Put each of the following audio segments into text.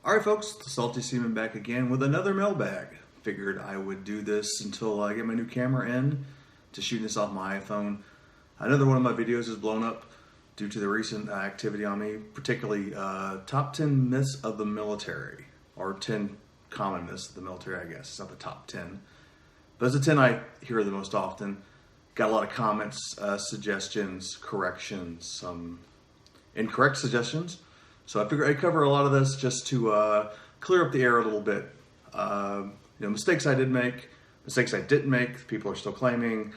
Alright folks, the Salty Seaman back again with another mailbag. Figured I would do this until I get my new camera in to shoot this off my iPhone. Another one of my videos is blown up due to the recent activity on me, particularly top 10 myths of the military, or 10 common myths of the military, I guess. It's not the top 10. But it's the 10 I hear the most often. Got a lot of comments, suggestions, corrections, some incorrect suggestions. So I figured I'd cover a lot of this just to clear up the air a little bit. Mistakes I did make, mistakes I didn't make, people are still claiming,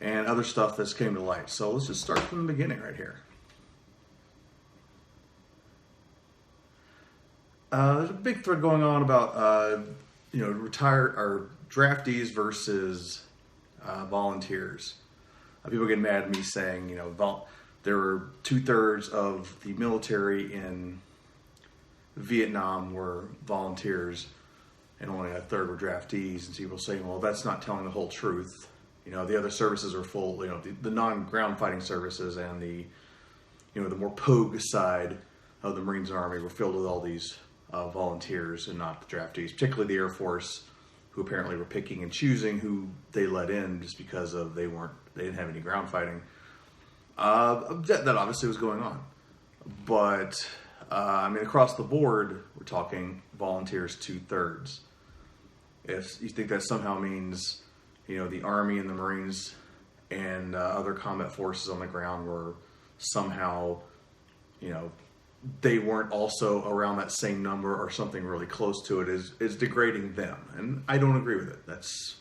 and other stuff that's came to light. So let's just start from the beginning right here. There's a big thread going on about retired or draftees versus volunteers. People get mad at me saying, there were 2/3 of the military in Vietnam were volunteers and only 1/3 were draftees. And people saying, well, that's not telling the whole truth. The other services are full, the non-ground fighting services and the more pogue side of the Marines and Army were filled with all these volunteers and not the draftees, particularly the Air Force, who apparently were picking and choosing who they let in just because of they didn't have any ground fighting. That obviously was going on, but across the board, we're talking volunteers 2/3. If you think that somehow means, the Army and the Marines and other combat forces on the ground were somehow, they weren't also around that same number or something really close to it, is degrading them, and I don't agree with it. That's,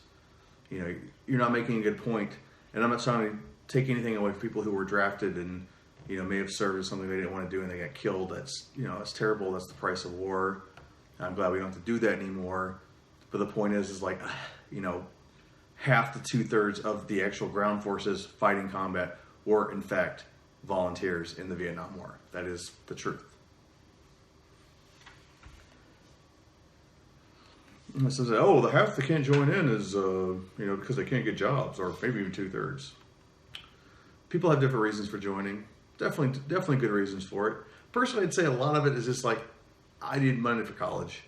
you're not making a good point, and I'm not trying to take anything away from people who were drafted and may have served as something they didn't want to do and they got killed. That's that's terrible. That's the price of war. I'm glad we don't have to do that anymore. But the point is like half to 2/3 of the actual ground forces fighting combat were in fact volunteers in the Vietnam War. That is the truth. And so the half that can't join in is because they can't get jobs, or maybe even 2/3. People have different reasons for joining. Definitely good reasons for it. Personally, I'd say a lot of it is just like, I need money for college.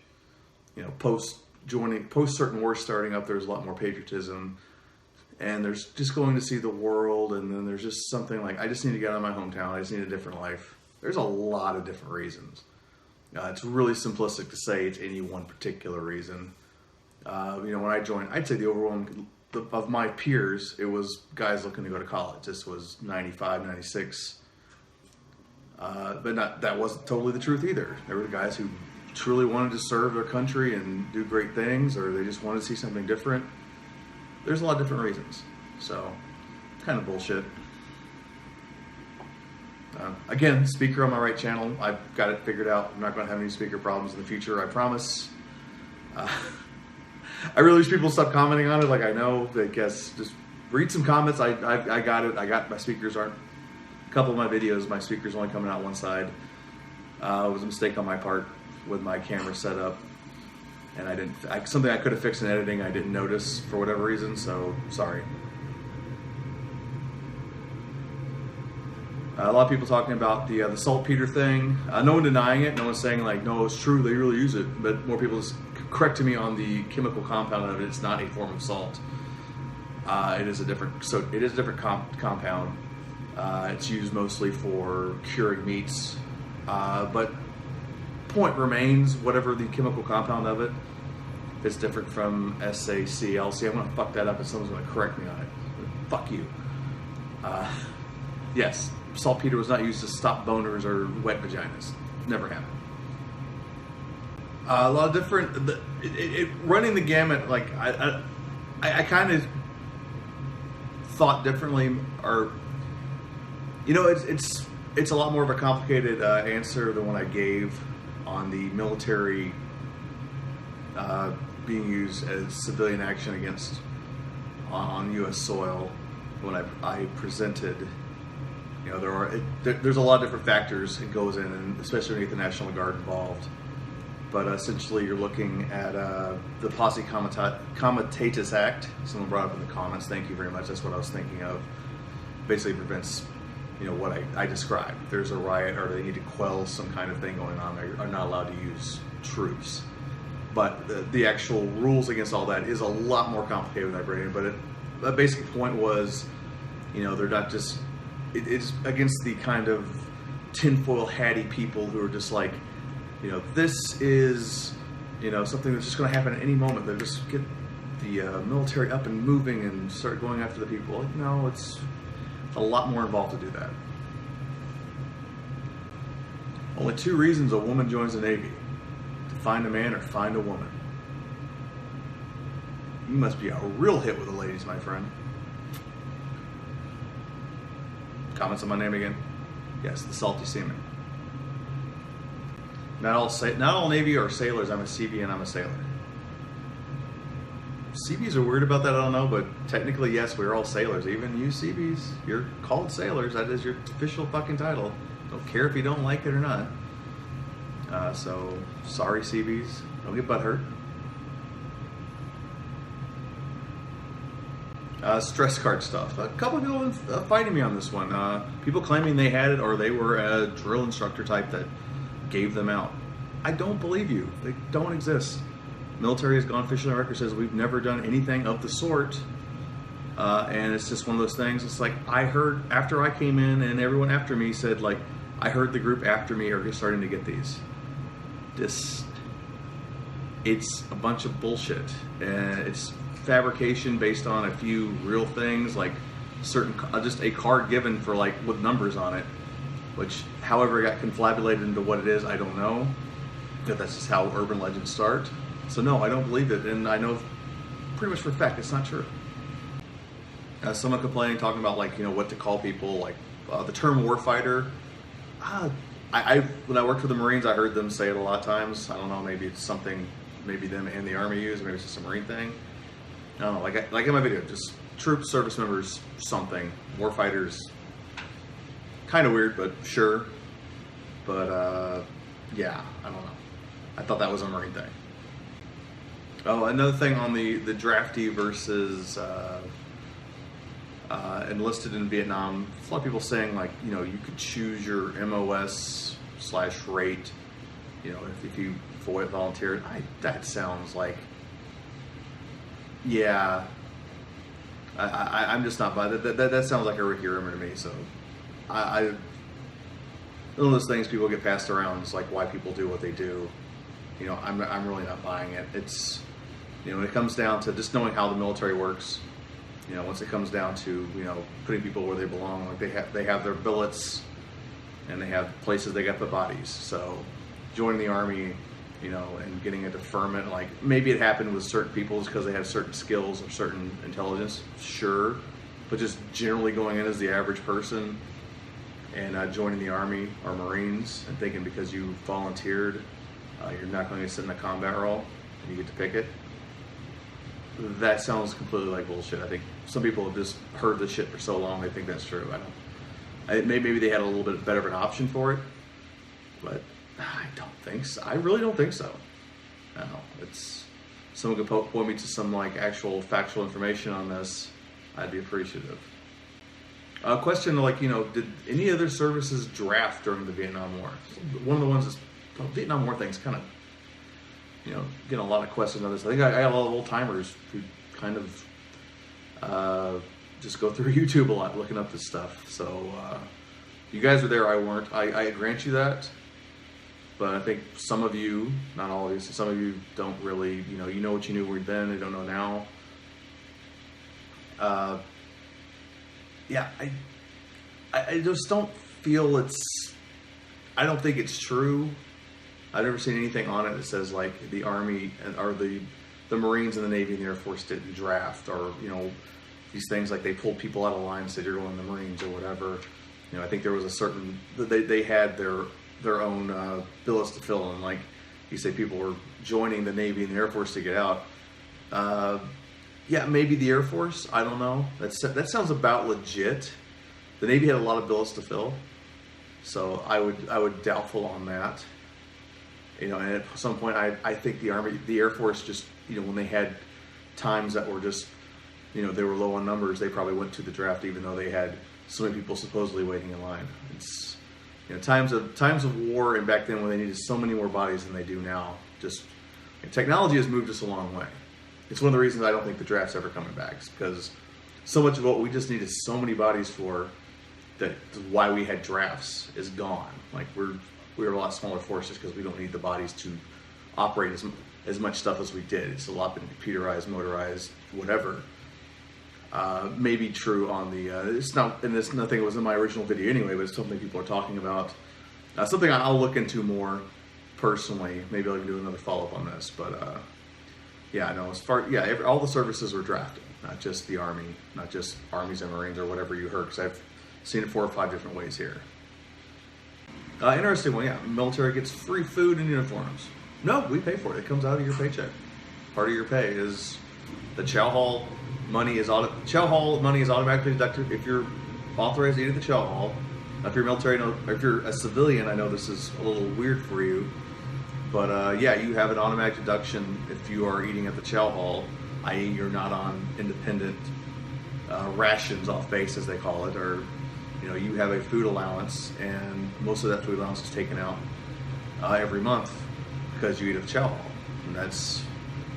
Post certain wars starting up, there's a lot more patriotism, and there's just going to see the world, and then there's just something like, I just need to get out of my hometown. I just need a different life. There's a lot of different reasons. It's really simplistic to say it's any one particular reason. When I joined, I'd say the overwhelming of my peers, it was guys looking to go to college. This was 95, 96. But that wasn't totally the truth either. There were guys who truly wanted to serve their country and do great things, or they just wanted to see something different. There's a lot of different reasons. So, kind of bullshit. Again, speaker on my right channel. I've got it figured out. I'm not going to have any speaker problems in the future, I promise. I really wish people stop commenting on it. Like, I know, I guess, just read some comments. I got it. I got my speakers aren't, a couple of my videos, my speakers only coming out one side. It was a mistake on my part with my camera setup. And something I could have fixed in editing, I didn't notice for whatever reason, so sorry. A lot of people talking about the saltpeter thing. No one denying it. No one's saying like, no, it's true, they really use it. But more people just correcting me on the chemical compound of it. It's not a form of salt. It is a different compound. It's used mostly for curing meats. But point remains, whatever the chemical compound of it, it's different from SACL. See, I'm gonna fuck that up and someone's gonna correct me on it. Fuck you. Yes, saltpeter was not used to stop boners or wet vaginas. Never happened. A lot of different, running the gamut, like, I kind of thought differently, or, it's a lot more of a complicated answer than what I gave on the military being used as civilian action against, on U.S. soil, when I presented. There's a lot of different factors that goes in, and especially when you get the National Guard involved. But essentially, you're looking at the Posse Comitatus Act. Someone brought up in the comments. Thank you very much. That's what I was thinking of. Basically prevents, what I described. If there's a riot or they need to quell some kind of thing going on, they are not allowed to use troops. But the actual rules against all that is a lot more complicated than Vibranium. But the basic point was, they're not just, it's against the kind of tinfoil hatty people who are just like, this is, something that's just going to happen at any moment. They'll just get the military up and moving and start going after the people. Like, no, it's a lot more involved to do that. Only 2 reasons a woman joins the Navy: to find a man or find a woman. You must be a real hit with the ladies, my friend. Comments on my name again? Yes, the Salty Seaman. Not all Navy are sailors. I'm a Seabee and I'm a sailor. Seabees are weird about that, I don't know, but technically, yes, we're all sailors. Even you Seabees, you're called sailors. That is your official fucking title. Don't care if you don't like it or not. So, sorry Seabees. Don't get butthurt. Stress card stuff. A couple of people fighting me on this one. People claiming they had it or they were a drill instructor type that gave them out. I don't believe you. They don't exist. Military has gone officially on record, says we've never done anything of the sort. And it's just one of those things. It's like, I heard after I came in and everyone after me said, like, I heard the group after me are just starting to get these. It's a bunch of bullshit. And it's fabrication based on a few real things, like just a card given for, like, with numbers on it, which however it got confabulated into what it is, I don't know. But that's just how urban legends start. So no, I don't believe it, and I know pretty much for a fact it's not true. Someone complaining, talking about, like, what to call people, like the term Warfighter. When I worked with the Marines, I heard them say it a lot of times. I don't know, maybe it's something maybe them and the Army use, maybe it's just a Marine thing. I don't know, like in my video, just troops, service members, something. Warfighters, kind of weird, but sure. But yeah, I don't know. I thought that was a Marine thing. Oh, another thing on the draftee versus enlisted in Vietnam. A lot of people saying, like, you could choose your MOS/rate, if you volunteered. That sounds like, yeah, I'm just not by that. That sounds like a Ricky rumor to me. So one of those things people get passed around. It's like why people do what they do. I'm really not buying it. It's, when it comes down to just knowing how the military works, once it comes down to, putting people where they belong, like they have their billets and they have places they got the bodies. So joining the Army, and getting a deferment, like maybe it happened with certain people because they have certain skills or certain intelligence, sure. But just generally going in as the average person and joining the Army or Marines and thinking because you volunteered, you're not going to sit in a combat role and you get to pick it. That sounds completely like bullshit. I think some people have just heard this shit for so long they think that's true. Maybe they had a little bit better of an option for it, but I don't think so. I really don't think so. No, someone could point me to some, like, actual factual information on this. I'd be appreciative. A question, like, did any other services draft during the Vietnam War? One of the ones is the Vietnam War thing's kind of, getting a lot of questions on this. I think I got a lot of old timers who kind of just go through YouTube a lot looking up this stuff. So you guys were there, I weren't. I grant you that. But I think some of you, not all of you, some of you don't really, you know what you knew then, you don't know now. Yeah, I just don't feel I don't think it's true. I've never seen anything on it that says, like, the Army or the Marines and the Navy and the Air Force didn't draft, or, these things like they pulled people out of line and said you're going to the Marines or whatever. I think there was a certain, they had their own billets to fill, and, like you say, people were joining the Navy and the Air Force to get out. Yeah, maybe the Air Force, I don't know. That sounds about legit. The Navy had a lot of billets to fill, so I would doubtful on that. And at some point, I think the Air Force just, when they had times that were just, they were low on numbers, they probably went to the draft even though they had so many people supposedly waiting in line. It's, times of war, and back then when they needed so many more bodies than they do now just technology has moved us a long way. It's one of the reasons I don't think the draft's ever coming back, because so much of what we just needed so many bodies for, that why we had drafts, is gone. Like we're a lot smaller forces because we don't need the bodies to operate as much stuff as we did. It's a lot been computerized, motorized, whatever. Maybe true on the it's not, and this nothing was in my original video anyway, but it's something people are talking about. Something I'll look into more personally. Maybe I'll even do another follow-up on this. But yeah, I know as far all the services were drafted, not just the Army, not just Armies and Marines or whatever you heard, because I've seen it 4 or 5 different ways here. Interesting one, yeah. Military gets free food and uniforms. No, we pay for it. It comes out of your paycheck. Part of your pay is the chow hall money is automatically deducted if you're authorized to eat at the chow hall. If you're military, if you're a civilian, I know this is a little weird for you, but yeah, you have an automatic deduction if you are eating at the chow hall, i.e. you're not on independent rations off base, as they call it, or you have a food allowance, and most of that food allowance is taken out every month because you eat at the chow hall. And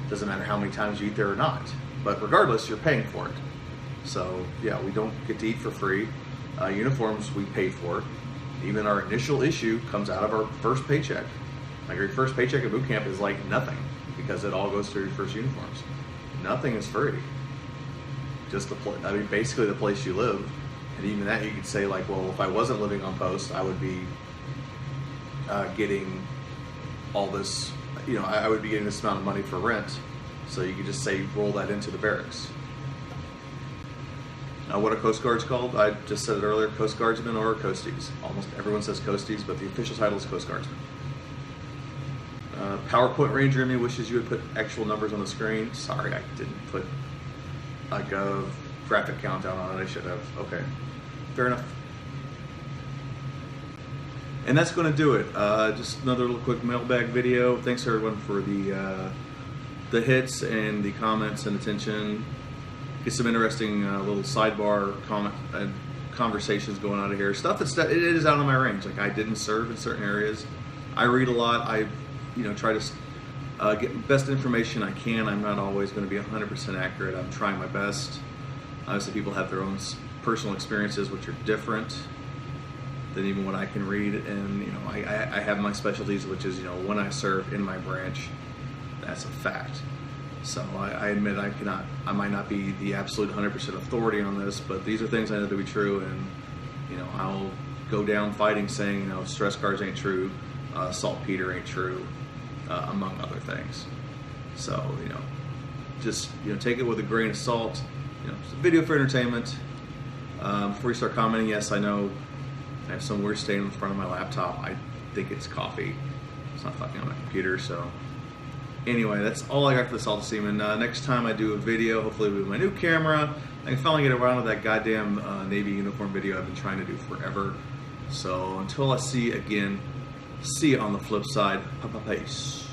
doesn't matter how many times you eat there or not, but regardless, you're paying for it. So yeah, we don't get to eat for free. Uniforms we pay for. Even our initial issue comes out of our first paycheck. Like your first paycheck at boot camp is like nothing, because it all goes through your first uniforms. Nothing is free. Just basically the place you live. And even that, you could say, like, well, if I wasn't living on post, I would be getting all this, I would be getting this amount of money for rent. So you could just say, roll that into the barracks. What are Coast Guards called? I just said it earlier, Coast Guardsmen or Coasties. Almost everyone says Coasties, but the official title is Coast Guardsmen. PowerPoint Ranger in me wishes you would put actual numbers on the screen. Sorry, I didn't put like a graphic countdown on it. I should have. Okay, fair enough. And that's going to do it. Just another little quick mailbag video. Thanks everyone for the hits and the comments and attention. Get some interesting little sidebar comment conversations going on here. Stuff it is out of my range. Like, I didn't serve in certain areas. I read a lot. I try to get best information I can. I'm not always going to be 100% accurate. I'm trying my best. Obviously, people have their own personal experiences, which are different than even what I can read. And I have my specialties, which is when I serve in my branch. That's a fact. So I admit I might not be the absolute 100% authority on this, but these are things I know to be true, and I'll go down fighting saying stress cards ain't true, saltpeter ain't true, among other things. So just take it with a grain of salt. It's a video for entertainment. Before you start commenting, yes, I know I have some weird stain in front of my laptop. I think it's coffee. It's not fucking on my computer, so. Anyway, that's all I got for the Salted Seaman. Next time I do a video, hopefully with my new camera, I can finally get around to that goddamn Navy uniform video I've been trying to do forever. So until I see you again, see you on the flip side. Peace.